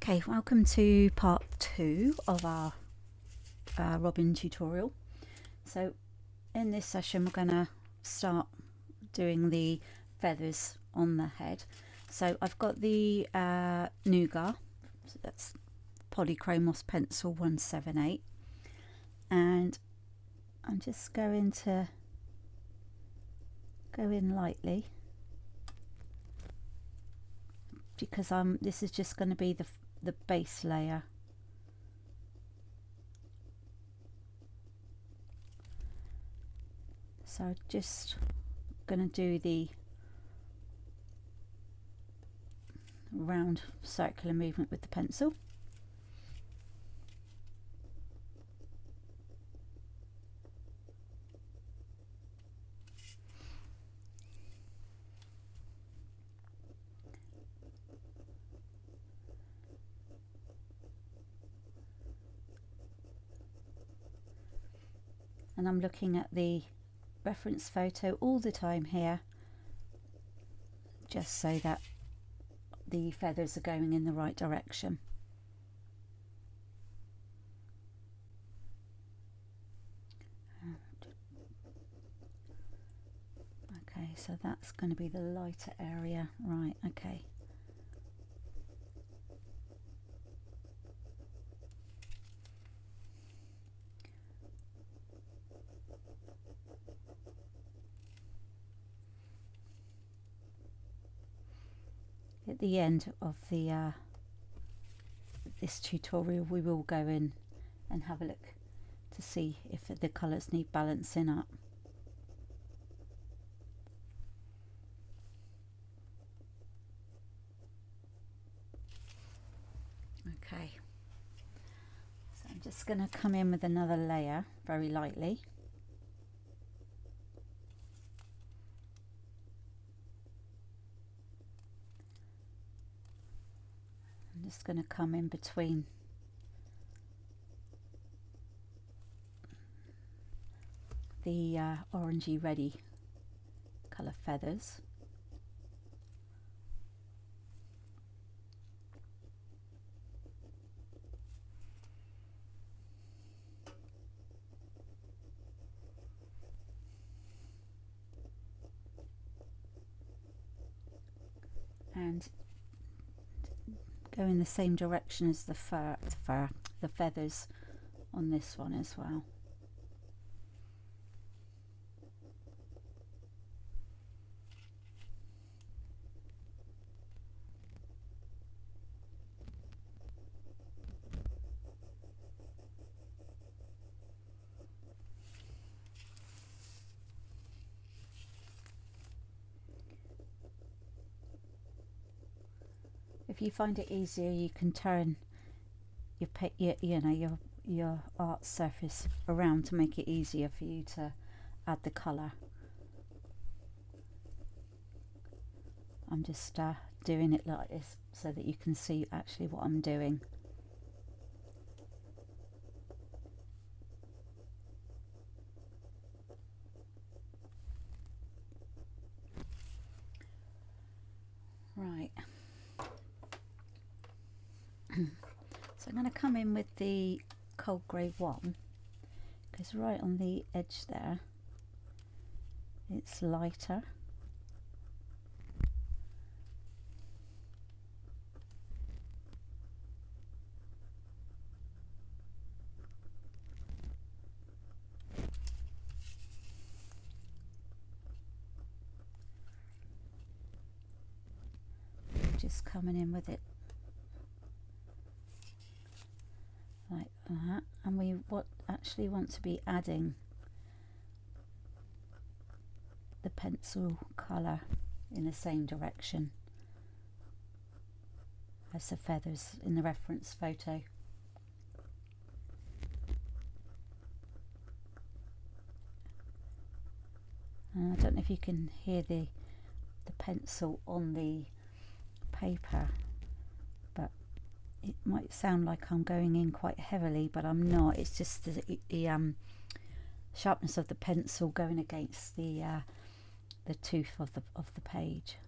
Okay, welcome to part 2 of our robin tutorial. So in this session we're going to start doing the feathers on the head. So I've got the Nougat, so that's Polychromos Pencil 178, and I'm just going to go in lightly because this is just going to be the base layer. So just going to do the round circular movement with the pencil. And I'm looking at the reference photo all the time here, just so that the feathers are going in the right direction. Okay, so that's going to be the lighter area, right? Okay. At the end of the this tutorial we will go in and have a look to see if the colours need balancing up. Okay, so I'm just going to come in with another layer very lightly. I'm just going to come in between the orangey reddy colour feathers. And go in the same direction as the feathers on this one as well. If you find it easier, you can turn your art surface around to make it easier for you to add the colour. I'm just doing it like this so that you can see actually what I'm doing. Right. So I'm going to come in with the Cold Grey 1, because right on the edge there it's lighter. Just coming in with it like that, and we actually want to be adding the pencil colour in the same direction as the feathers in the reference photo. And I don't know if you can hear the pencil on the paper, but it might sound like I'm going in quite heavily, but I'm not. It's just the sharpness of the pencil going against the tooth of the page.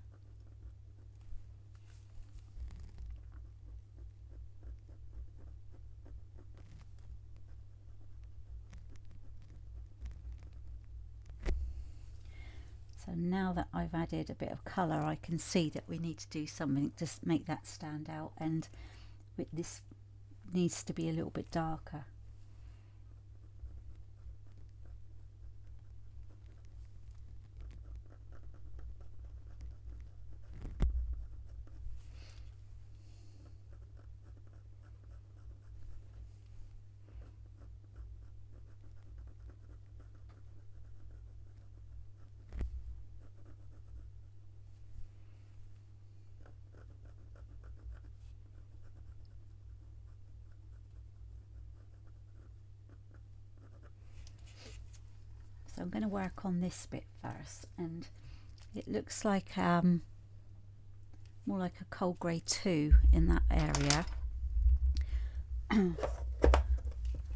now that I've added a bit of colour, I can see that we need to do something to make that stand out, and this needs to be a little bit darker. So I'm going to work on this bit first, and it looks like more like a cold grey 2 in that area.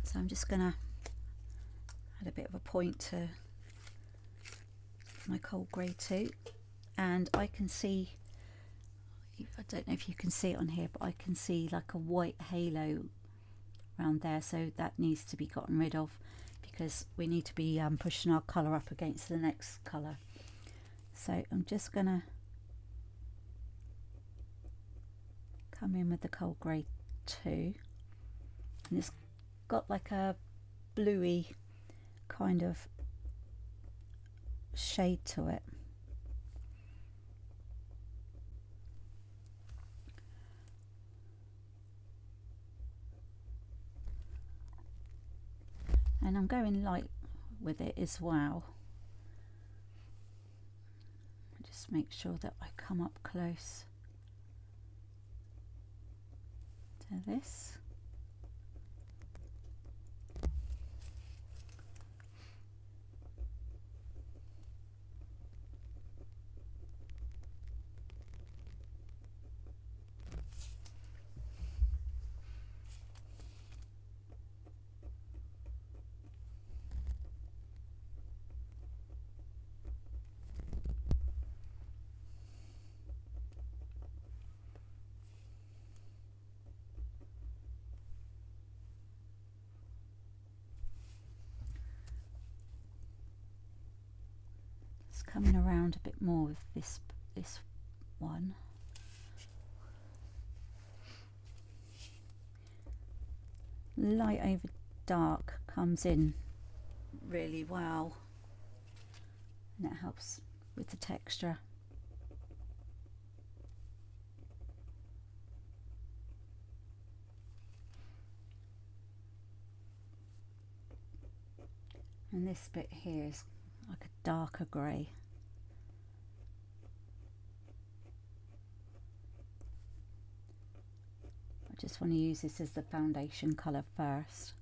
So I'm just going to add a bit of a point to my cold grey 2, and I can see, I don't know if you can see it on here, but I can see like a white halo around there, so that needs to be gotten rid of, because we need to be pushing our colour up against the next colour. So I'm just going to come in with the cold grey 2, and it's got like a bluey kind of shade to it. And I'm going light with it as well. Just make sure that I come up close to this. Coming around a bit more with this one. Light over dark comes in really well, and it helps with the texture. And this bit here is like a darker grey. I just want to use this as the foundation colour first.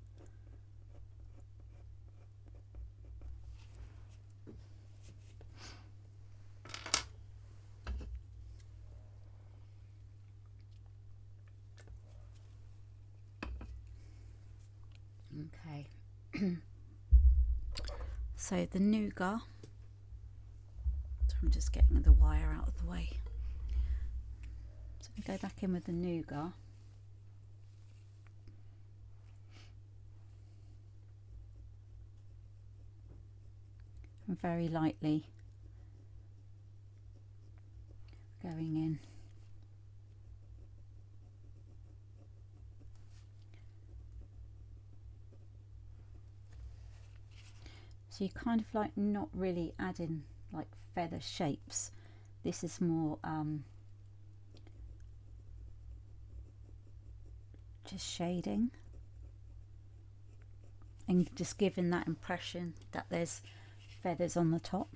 Okay. So the nougat, so I'm just getting the wire out of the way. So we go back in with the nougat. And very lightly going in. So you kind of like not really adding like feather shapes. This is more just shading and just giving that impression that there's feathers on the top.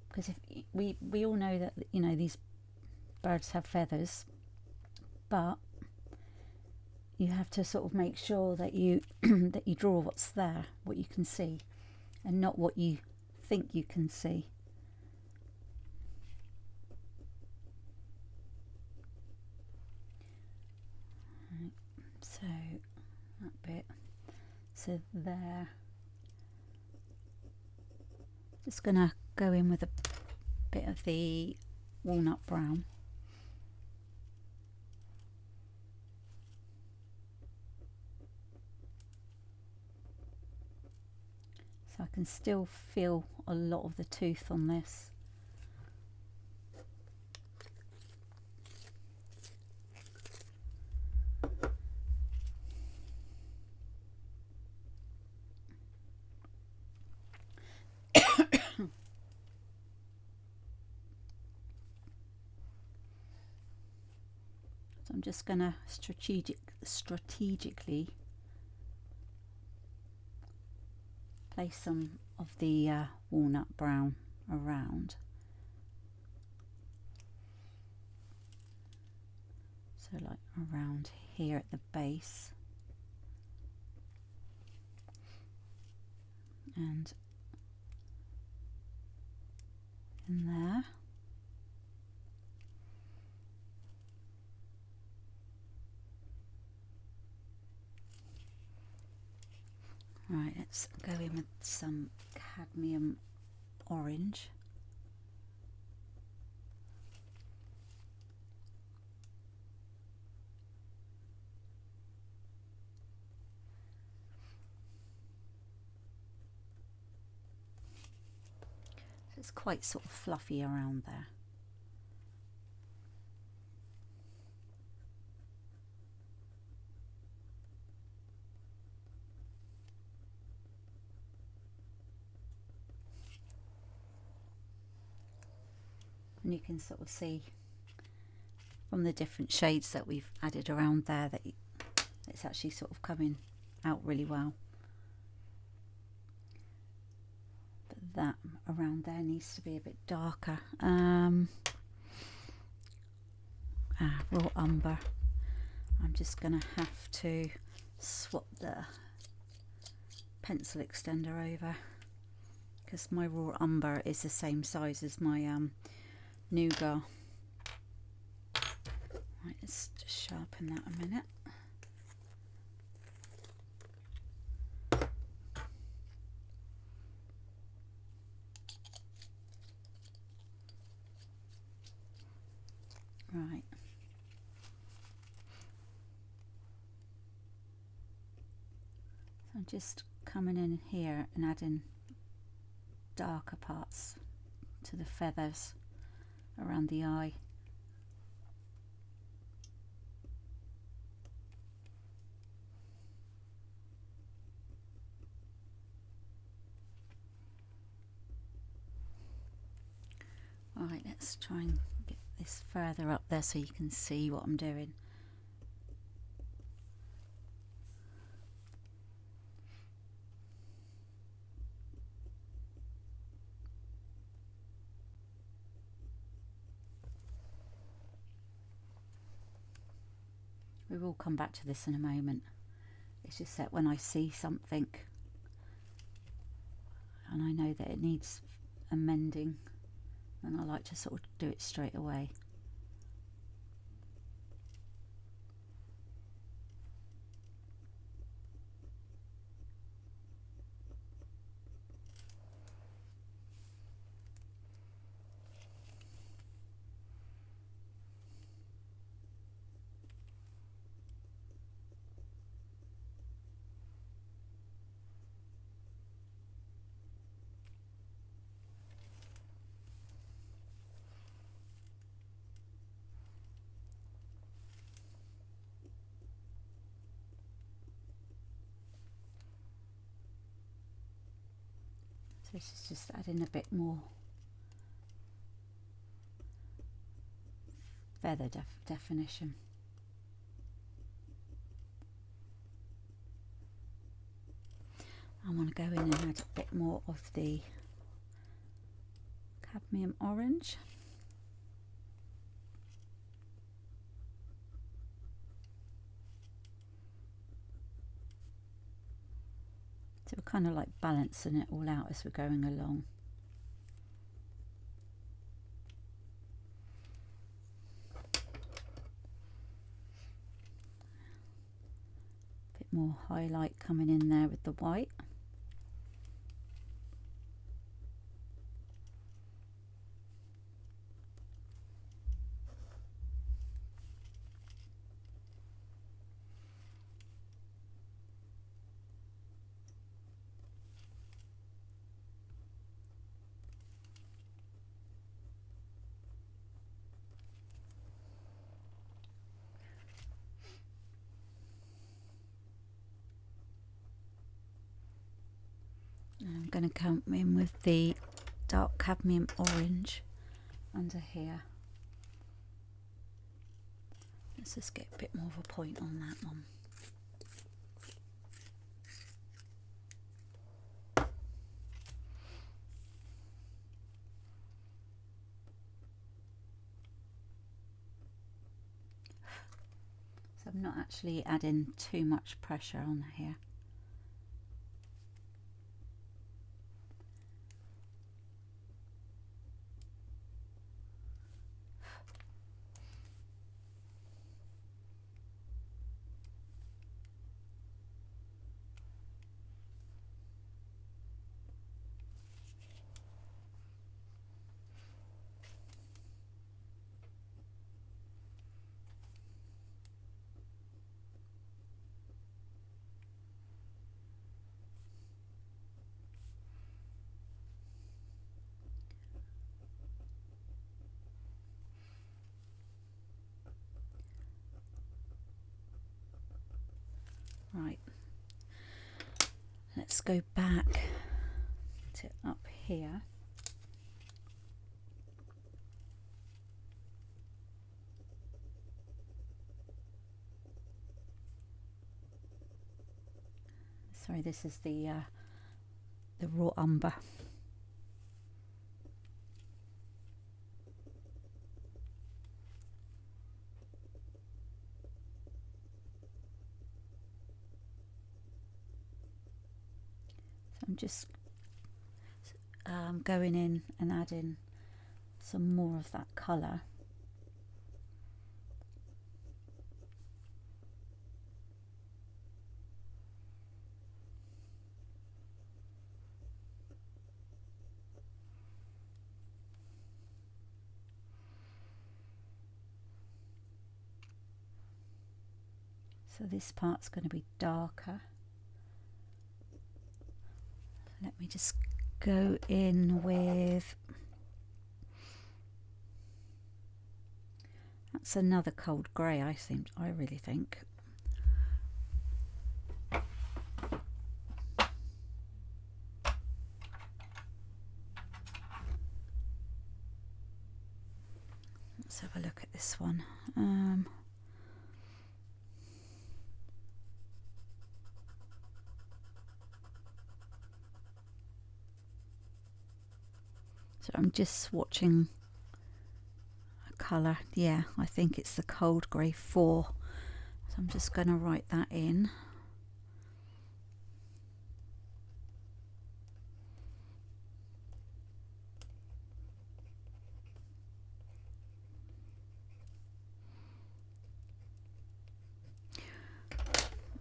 Because if we all know that, you know, these birds have feathers, but you have to sort of make sure that you that you draw what's there, what you can see, and not what you think you can see. Right, so that bit, so there. Just gonna go in with a bit of the walnut brown. So I can still feel a lot of the tooth on this. So I'm just going to strategically place some of the walnut brown around. So like around here at the base. And in there. Right, let's go in with some cadmium orange. So it's quite sort of fluffy around there. And you can sort of see from the different shades that we've added around there that it's actually sort of coming out really well. But that around there needs to be a bit darker. Raw umber. I'm just going to have to swap the pencil extender over because my raw umber is the same size as my Nougat. Right, let's just sharpen that a minute. Right. So I'm just coming in here and adding darker parts to the feathers around the eye. Alright, let's try and get this further up there so you can see what I'm doing. We will come back to this in a moment. It's just that when I see something and I know that it needs amending, then I like to sort of do it straight away. So this is just adding a bit more feather definition. I want to go in and add a bit more of the cadmium orange. So we're kind of like balancing it all out as we're going along. Bit more highlight coming in there with the white. I'm going to come in with the dark cadmium orange under here. Let's just get a bit more of a point on that one. So I'm not actually adding too much pressure on here. Right, let's go back to up here. Sorry, this is the raw umber. So I'm just going in and adding some more of that colour. So this part's going to be darker. Let me just go in with, that's another cold grey, I really think. Let's have a look at this one. So I'm just swatching a colour. Yeah, I think it's the cold grey 4. So I'm just going to write that in.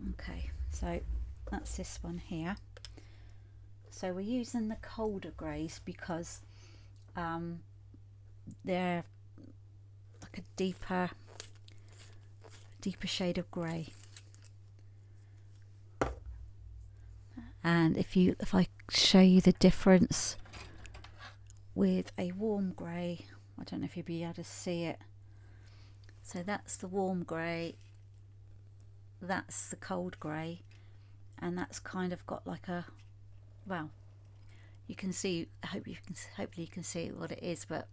Okay, so that's this one here. So we're using the colder greys because they're like a deeper shade of grey. And if I show you the difference with a warm grey, I don't know if you'll be able to see it. So that's the warm grey, that's the cold grey, and that's kind of got like a, well, you can see, hopefully you can see what it is, but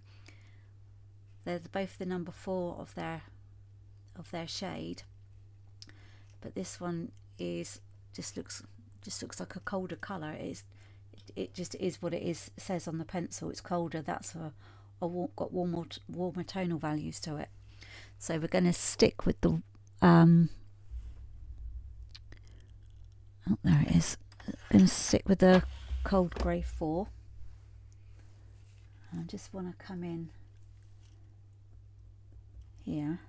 they're both the number 4 of their shade, but this one is just looks like a colder colour. It just is what it is. It says on the pencil it's colder. That's got warmer tonal values to it. So we're going to stick with the oh, there it is. I'm going to stick with the cold grey 4. I just want to come in here.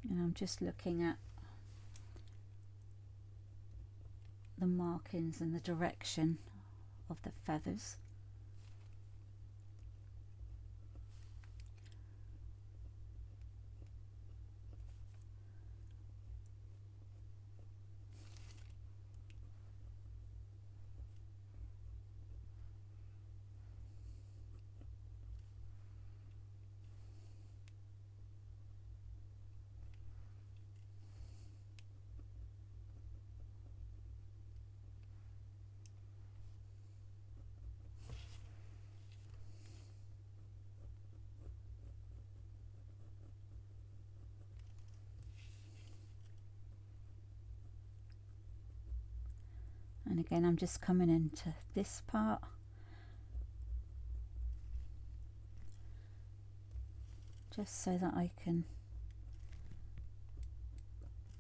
And I'm just looking at the markings and the direction of the feathers. And again, I'm just coming into this part. Just so that I can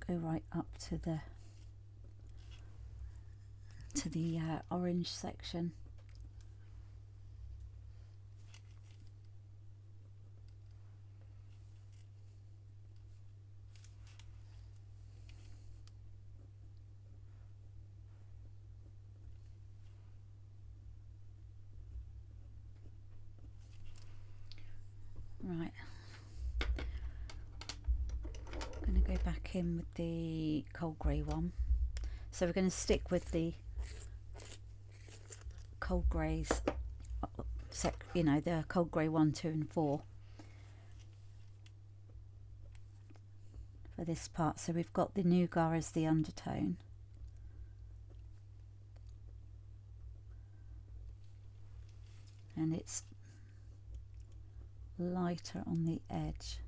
go right up to the orange section. Right, I'm going to go back in with the cold grey one. So we're going to stick with the cold greys, you know, the cold grey 1, 2 and 4 for this part. So we've got the nougat as the undertone. And it's lighter on the edge.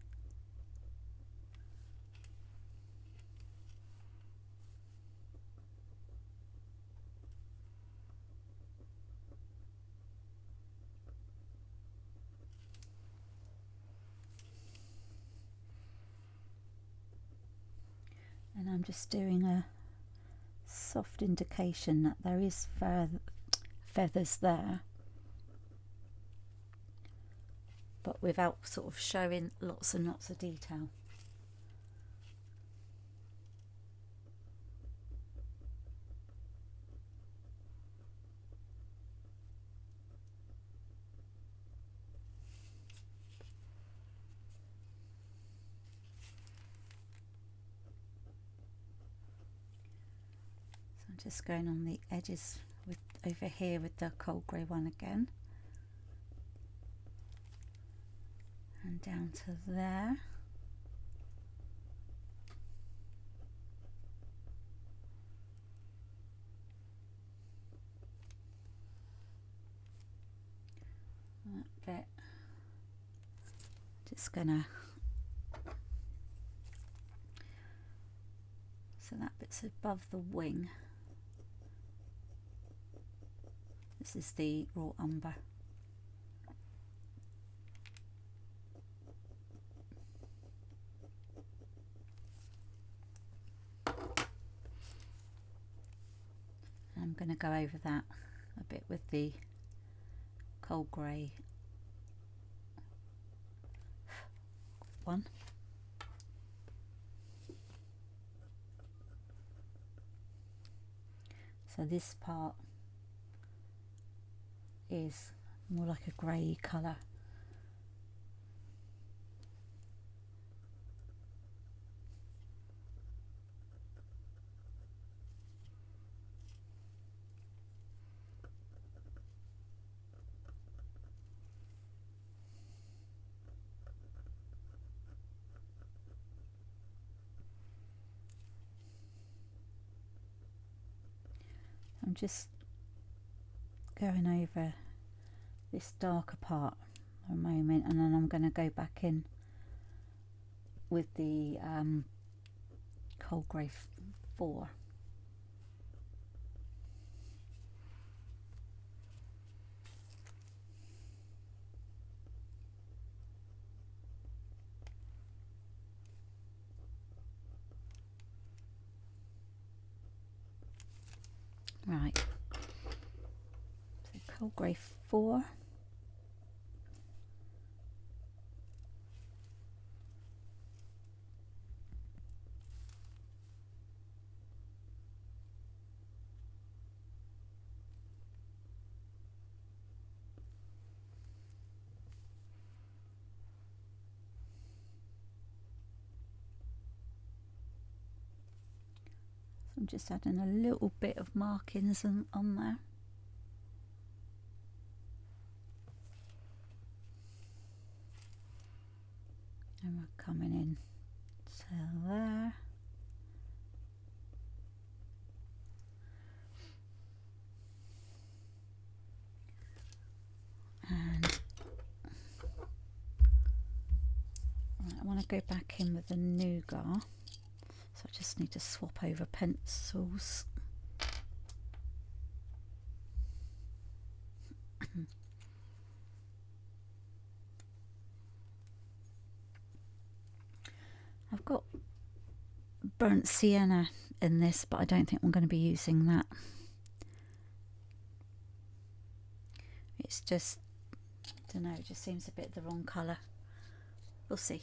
And I'm just doing a soft indication that there is feathers there, but without sort of showing lots and lots of detail. So I'm just going on the edges with over here with the cold grey one again. And down to there. That bit. Just gonna, so that bit's above the wing. This is the raw umber. I'm going to go over that a bit with the cold grey one. So this part is more like a grey colour. I'm just going over this darker part for a moment, and then I'm going to go back in with the cold grey 4. Right, so cold grey 4. I'm just adding a little bit of markings on there. And we're coming in to there. And right, I want to go back in with the nougat. So I just need to swap over pencils. burnt sienna in this, but I don't think I'm going to be using that. It's just, I don't know, it just seems a bit the wrong colour. We'll see.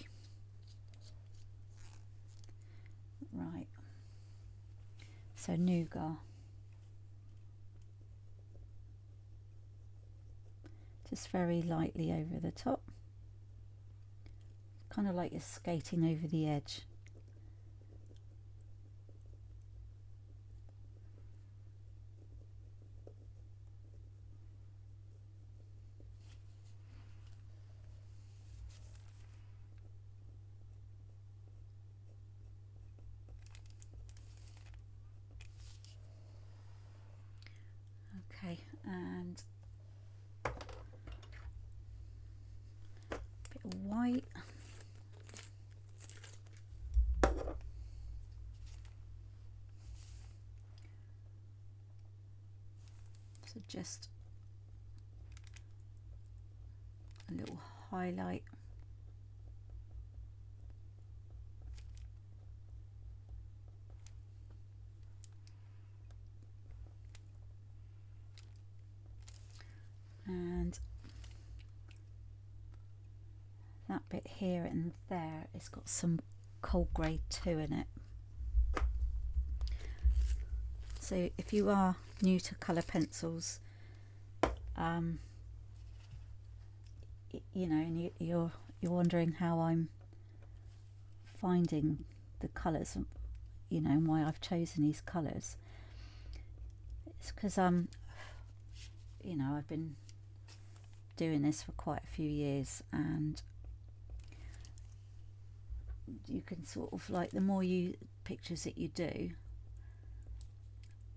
Right, so nougat. Just very lightly over the top. Kind of like you're skating over the edge. Okay, and a bit of white. So just a little highlight. And that bit here and there, it's got some cold grey 2 in it. So if you are new to colour pencils, you know, and you're wondering how I'm finding the colours, you know, and why I've chosen these colours, it's because you know, I've been doing this for quite a few years, and you can sort of like, the more pictures that you do,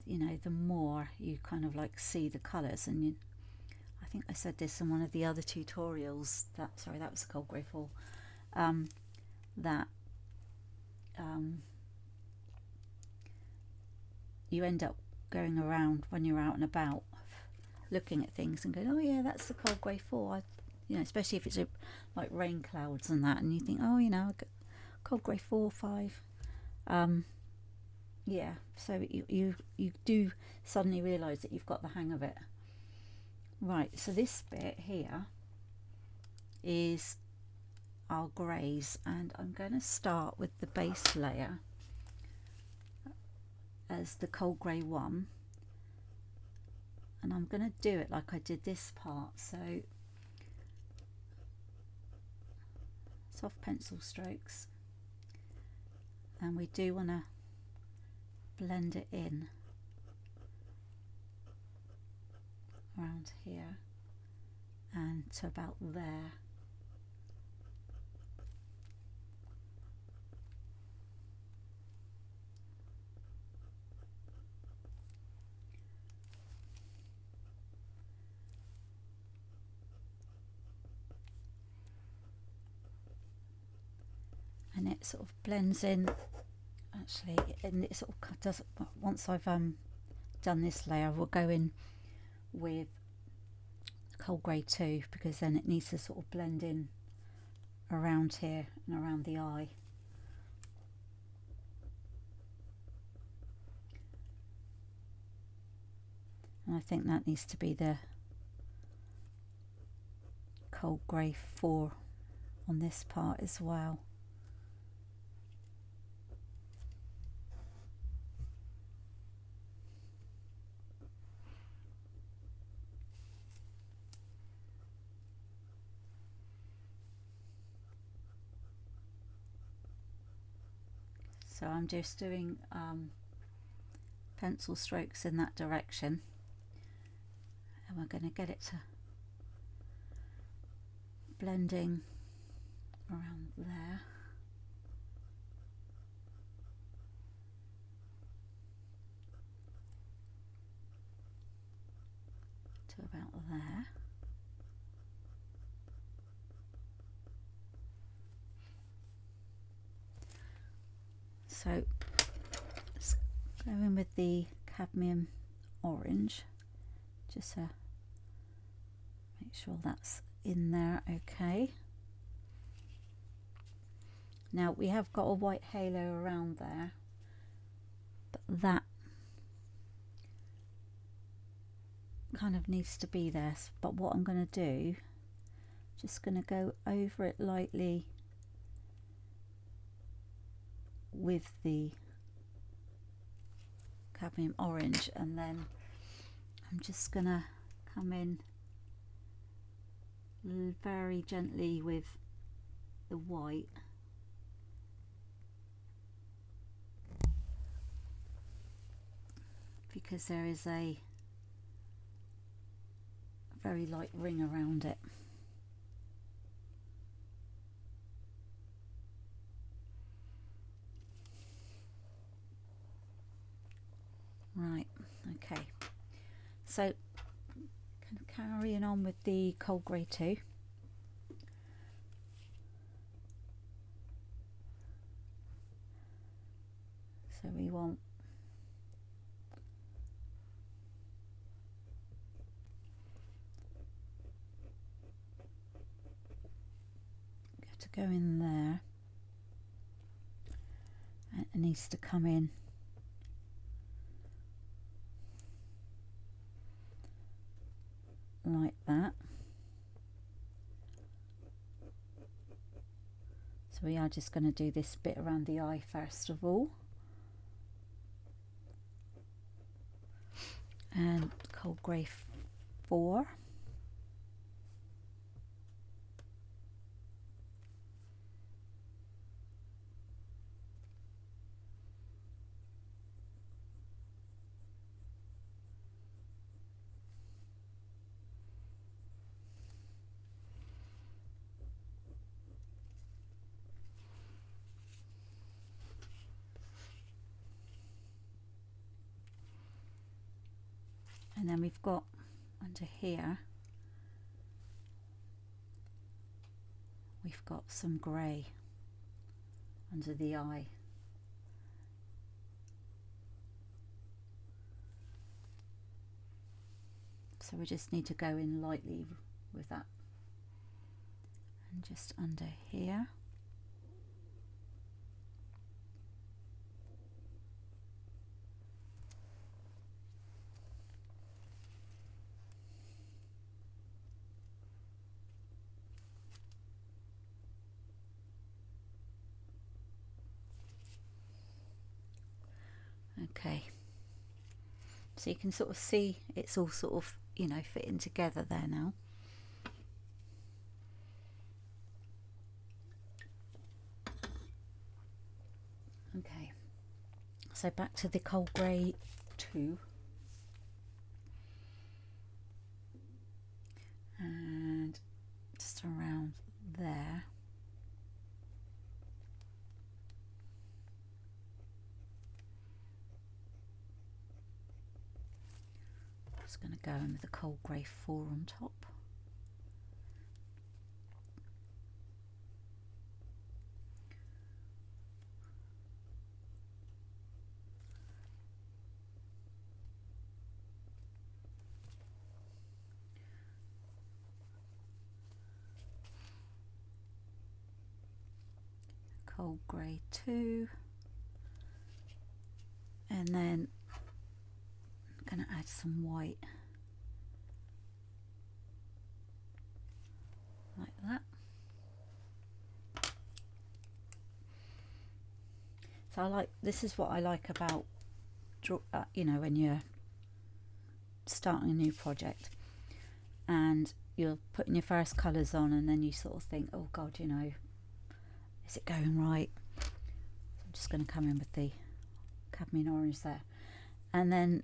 you know, the more you kind of like see the colours. And I think I said this in one of the other tutorials, that was the cold grey 4, that you end up going around when you're out and about looking at things and going, oh yeah, that's the cold grey 4. You know, especially if it's like rain clouds and that, and you think, oh, you know, cold grey 4, 5. Yeah, so you do suddenly realise that you've got the hang of it. Right, so this bit here is our greys, and I'm going to start with the base layer as the cold grey 1, and I'm going to do it like I did this part. So soft pencil strokes, and we do want to blend it in around here and to about there. And it sort of blends in, actually, and it sort of does. Once I've done this layer, we'll go in with cold grey 2, because then it needs to sort of blend in around here and around the eye. And I think that needs to be the cold grey 4 on this part as well. So I'm just doing pencil strokes in that direction, and we're going to get it to blending around there. To about there. So let's go in with the cadmium orange, just to make sure that's in there. Okay. Now we have got a white halo around there, that kind of needs to be there, but what I'm going to do, just going to go over it lightly with the cadmium orange, and then I'm just going to come in very gently with the white, because there is a very light ring around it. Right, okay, so kind of carrying on with the cold grey 2. So we want to go in there, and it needs to come in like that. So we are just going to do this bit around the eye first of all, and cold grey 4. And then we've got under here, we've got some grey under the eye. So we just need to go in lightly with that. And just under here. Okay, so you can sort of see it's all sort of, you know, fitting together there now. Okay, so back to the cold grey 2, and just around there. Just going to go in with the cold grey 4 on top. Cold grey 2, and then I'm going to add some white like that. So I like, this is what I like about you know, when you're starting a new project and you're putting your first colours on, and then you sort of think, oh god, you know, is it going right? So I'm just going to come in with the cadmium orange there, and then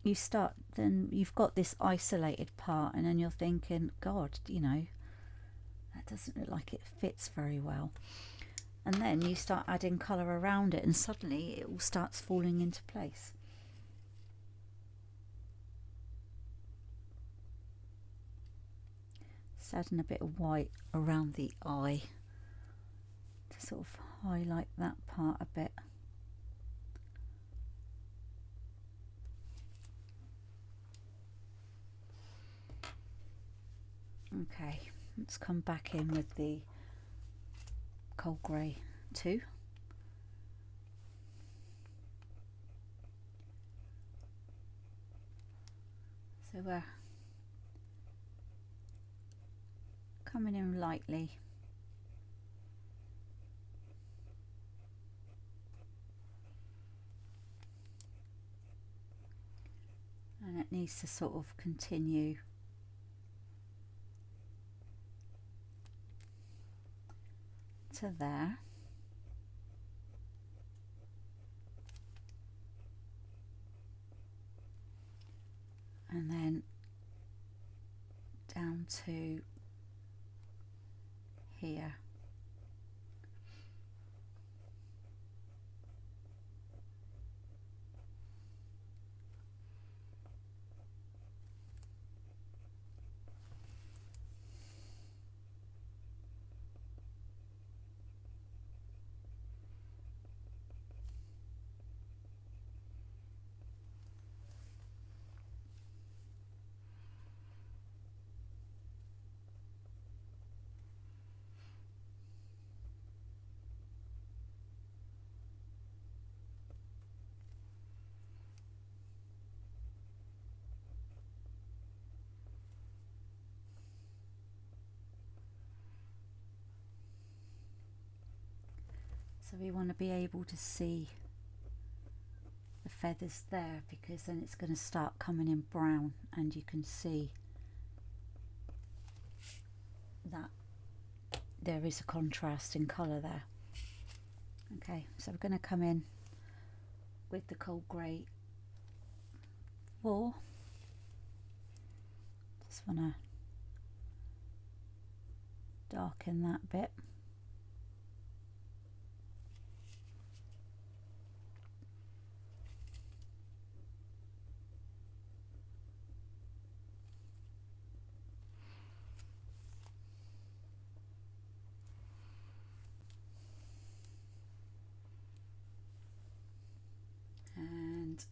you start, then you've got this isolated part, and then you're thinking, god, you know, that doesn't look like it fits very well. And then you start adding colour around it, and suddenly it all starts falling into place. Just adding a bit of white around the eye to sort of highlight that part a bit. Okay, let's come back in with the cold grey 2. So we're coming in lightly. And it needs to sort of continue to there. And then down to here. So we want to be able to see the feathers there, because then it's going to start coming in brown and you can see that there is a contrast in colour there. Okay, so we're going to come in with the cold grey 4. Just want to darken that bit. And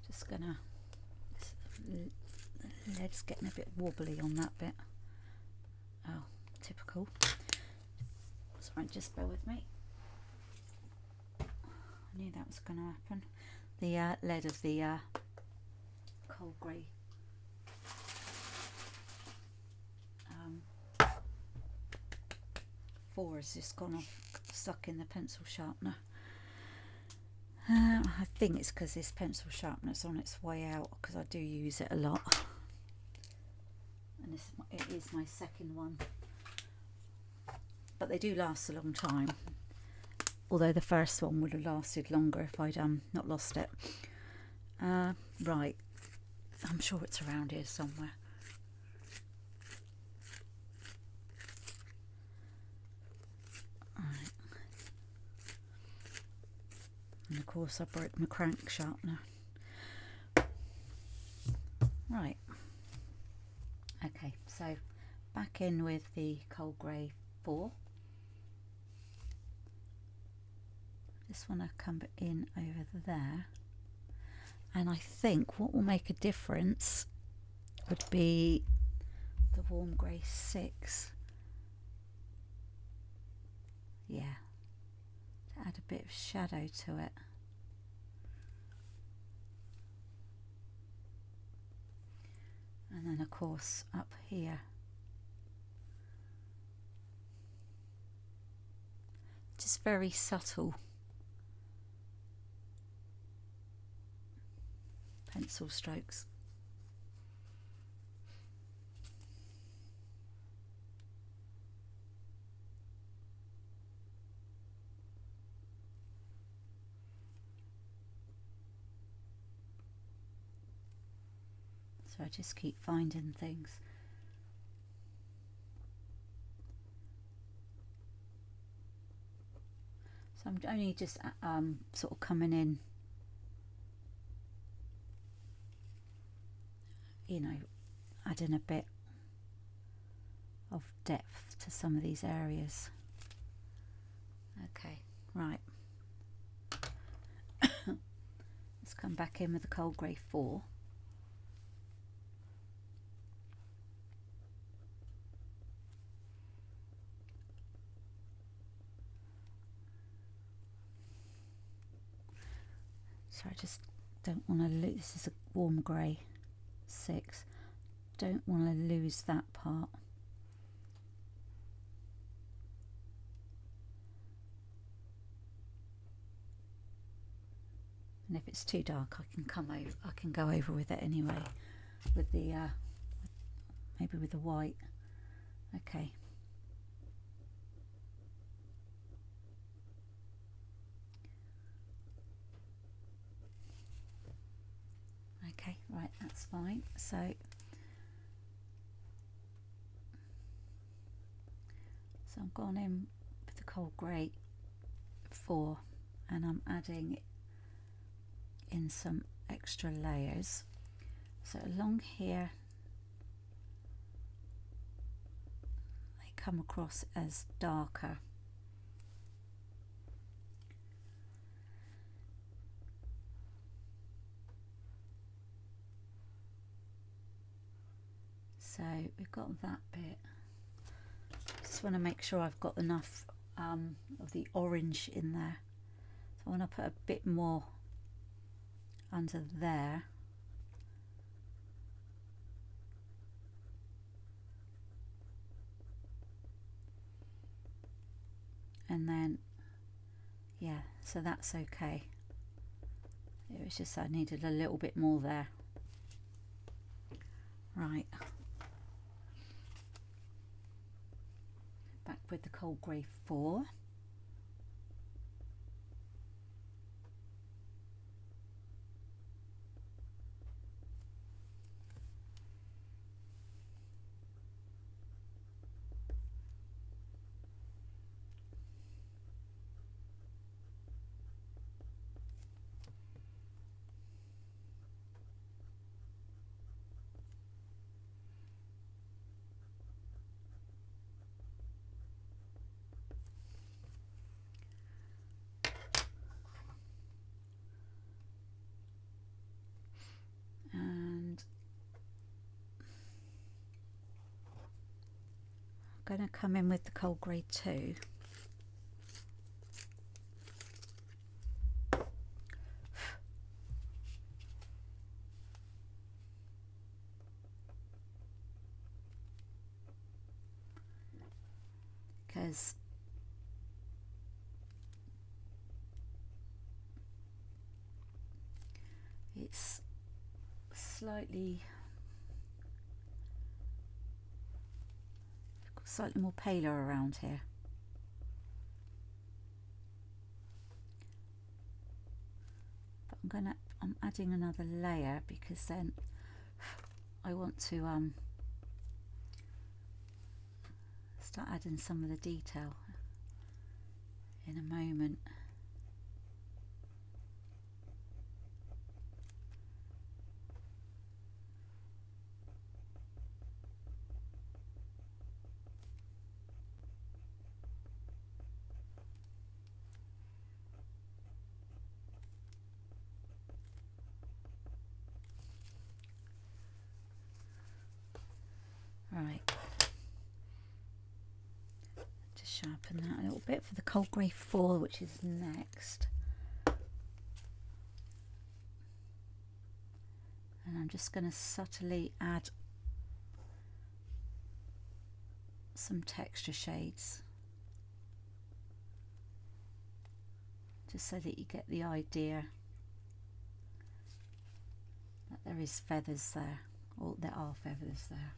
just gonna, the lead's getting a bit wobbly on that bit. Oh, typical. Sorry, just bear with me. I knew that was going to happen. The lead of the cold grey four has just gone off, stuck in the pencil sharpener. I think it's because this pencil sharpener's on its way out, because I do use it a lot. And it is my second one. But they do last a long time. Although the first one would have lasted longer if I'd not lost it. Right. I'm sure it's around here somewhere. Right. And of course I broke my crank sharpener. Right. Okay, so back in with the cold grey 4. Just want to come in over there. And I think what will make a difference would be the warm grey 6. Yeah, to add a bit of shadow to it. And then of course up here, just very subtle pencil strokes. So I just keep finding things. So I'm only just sort of coming in, you know, adding a bit of depth to some of these areas. Okay, right. Let's come back in with the cold grey 4. So I just don't want to lose, this is a warm grey 6, don't want to lose that part. And if it's too dark, I can go over with it anyway, with the maybe with the white. Okay. Okay, right, that's fine. So I've gone in with the cold grey 4 and I'm adding in some extra layers. So along here they come across as darker. So we've got that bit. Just want to make sure I've got enough of the orange in there. So I want to put a bit more under there. And then, yeah, so that's okay. It was just I needed a little bit more there. Right. Back with the cold grey 4. And I'm going to come in with the cold grey 2. Because it's slightly more paler around here. But I'm adding another layer because then I want to start adding some of the detail in a moment. Right, just sharpen that a little bit for the cold grey 4, which is next. And I'm just going to subtly add some texture shades, just so that you get the idea that there is feathers there, or there are feathers there.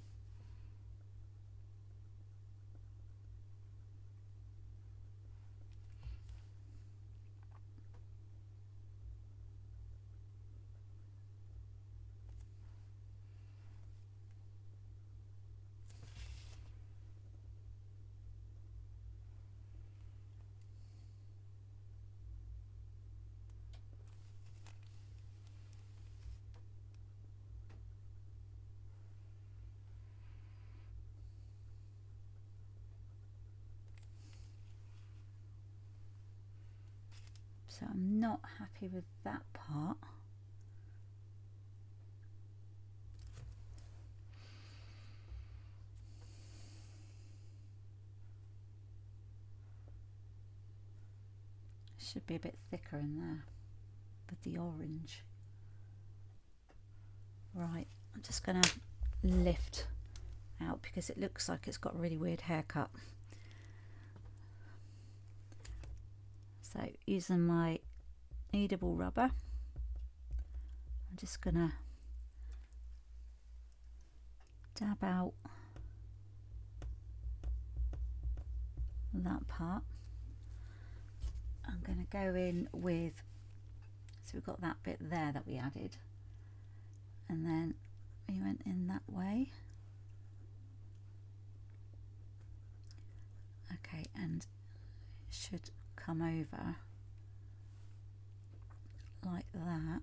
So I'm not happy with that part. Should be a bit thicker in there, of the orange. Right, I'm just going to lift out because it looks like it's got a really weird haircut. So using my kneadable rubber, I'm just going to dab out that part. I'm going to go in with, so we've got that bit there that we added, and then we went in that way. Okay, and it should come over like that.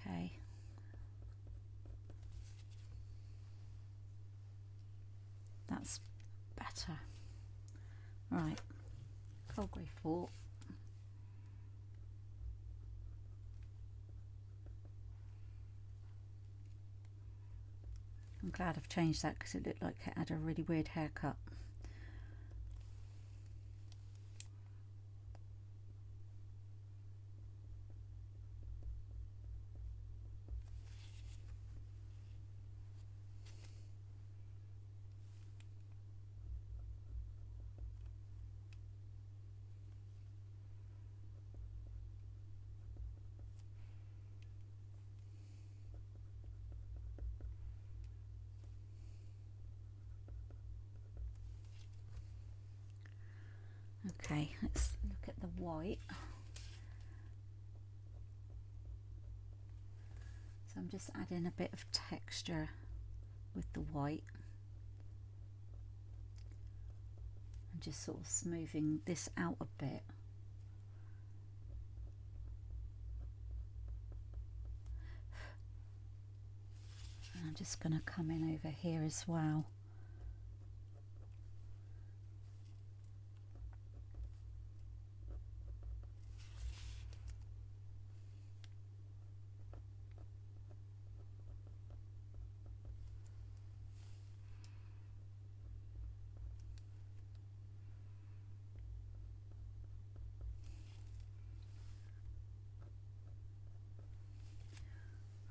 Okay. That's better. Right. Cold grey 4. I'm glad I've changed that because it looked like it had a really weird haircut. Okay, let's look at the white. So I'm just adding a bit of texture with the white and just sort of smoothing this out a bit. And I'm just going to come in over here as well.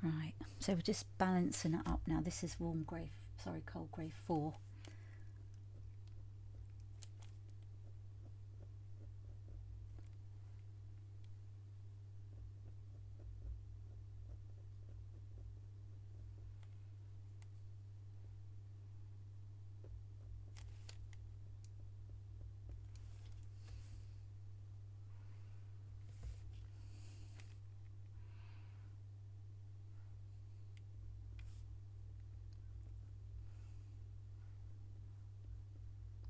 Right, so we're just balancing it up now. This is cold grey 4.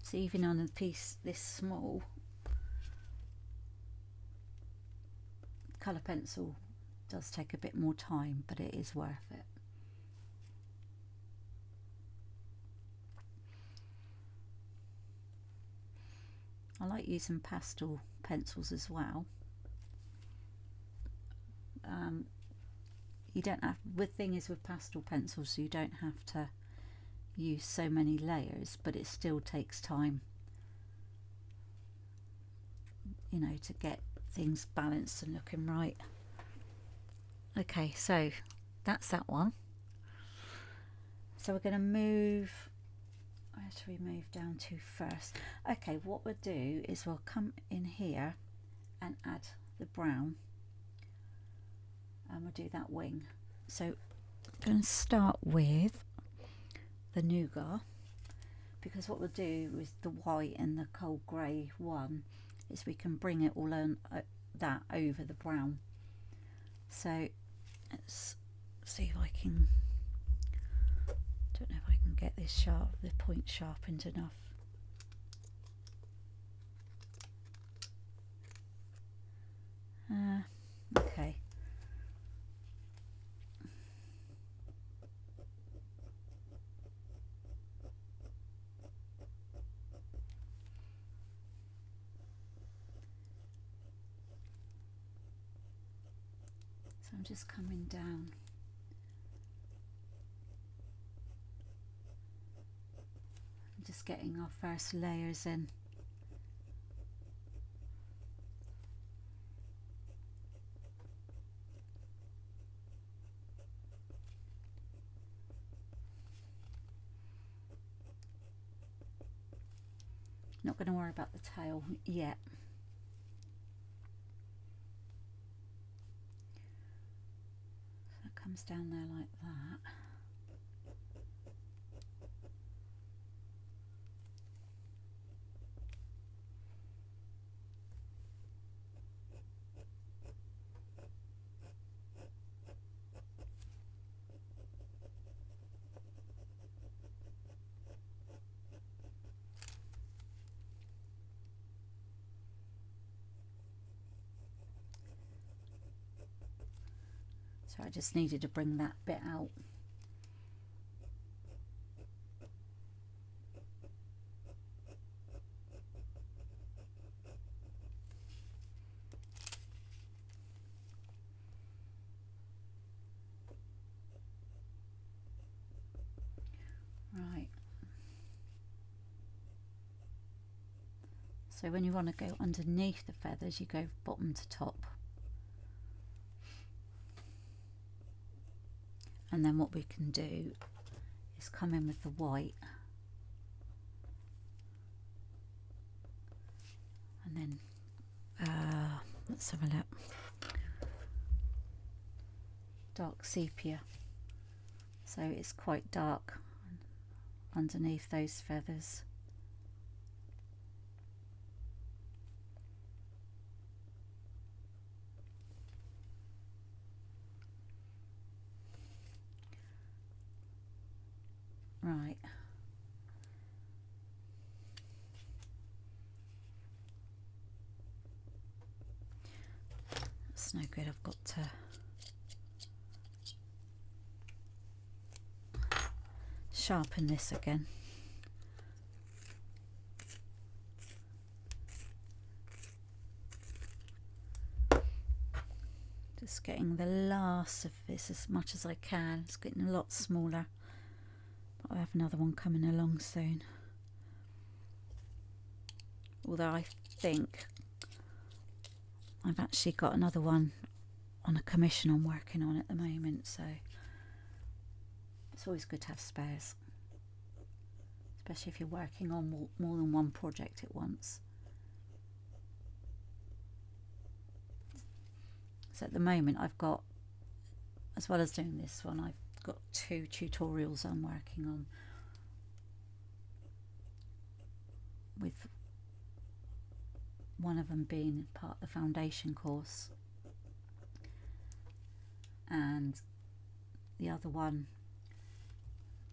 So even on a piece this small, colour pencil does take a bit more time, but it is worth it. I like using pastel pencils as well. You don't have, the thing is with pastel pencils, you don't have to use so many layers, but it still takes time, you know, to get things balanced and looking right. Okay, so that's that one. So we're going to move, where should we move down to first? Okay, what we'll do is we'll come in here and add the brown, and we'll do that wing. So I'm going to start with the nougat, because what we'll do with the white and the cold grey one is we can bring it all on that over the brown. So let's see if I can get this the point sharpened enough. Okay. So I'm just coming down. I'm just getting our first layers in. Not going to worry about the tail yet. So it comes down there like that. So I just needed to bring that bit out. Right. So when you want to go underneath the feathers, you go bottom to top. And then what we can do is come in with the white and then let's have a look. Dark sepia, so it's quite dark underneath those feathers. Right. That's no good. I've got to sharpen this again. Just getting the last of this as much as I can. It's getting a lot smaller, but I have another one coming along soon. Although I think I've actually got another one on a commission I'm working on at the moment, so it's always good to have spares, especially if you're working on more than one project at once. So at the moment I've got, as well as doing this one, I've got 2 tutorials I'm working on, with one of them being part of the foundation course and the other one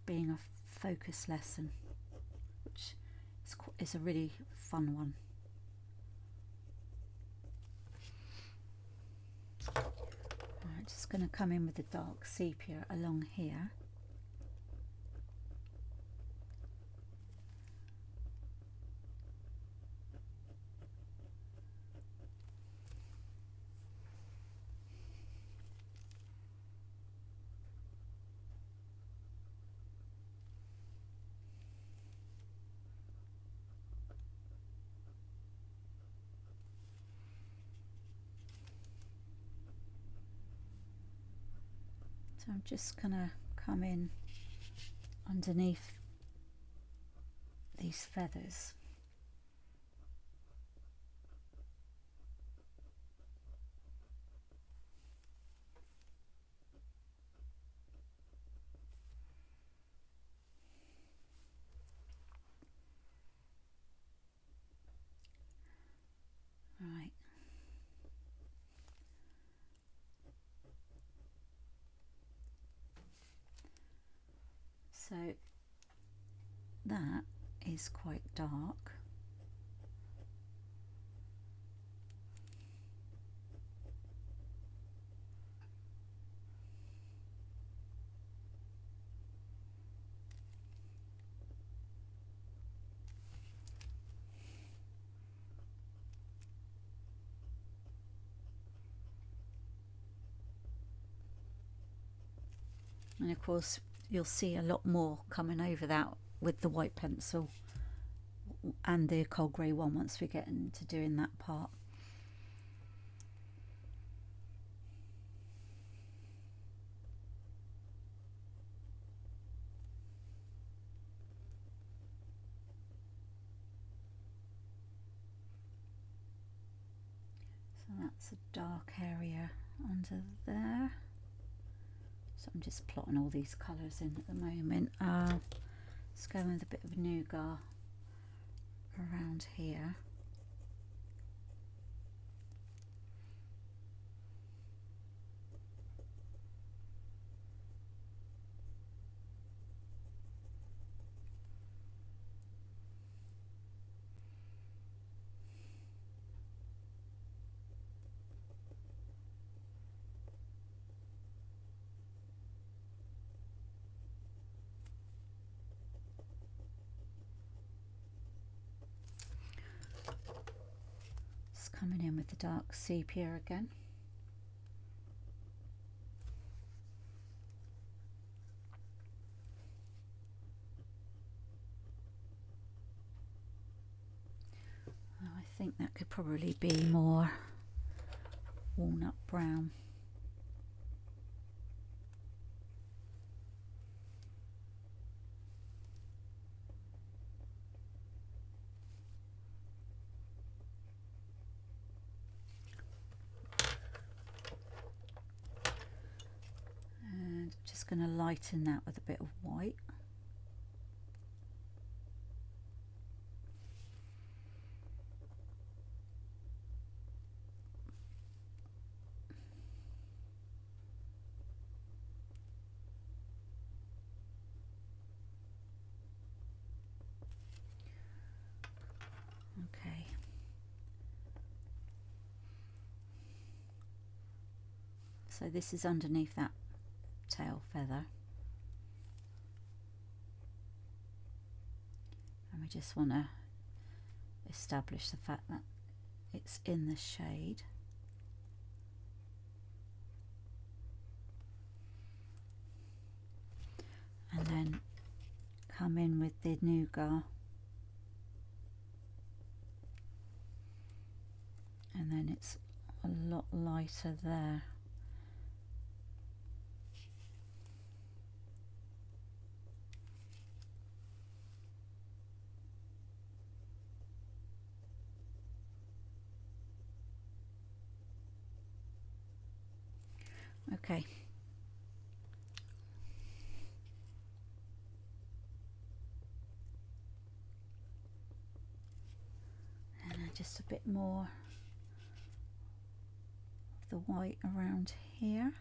being a focus lesson, which is a really fun one. Alright, just going to come in with the dark sepia along here. So I'm just going to come in underneath these feathers. Right. So that is quite dark. And of course you'll see a lot more coming over that with the white pencil and the cold grey one once we get into doing that part. So that's a dark area under there. So I'm just plotting all these colours in at the moment. Let's go with a bit of nougat around here. Coming in with the dark sepia again. Oh, I think that could probably be more walnut brown. Just going to lighten that with a bit of white. Okay. So this is underneath that tail feather, and we just want to establish the fact that it's in the shade. And then come in with the nougat, and then it's a lot lighter there. Okay. And then just a bit more of the white around here.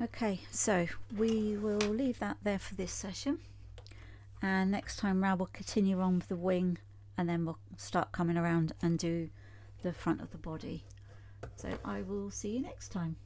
Okay, so we will leave that there for this session, and next time round we'll continue on with the wing, and then we'll start coming around and do the front of the body. So I will see you next time.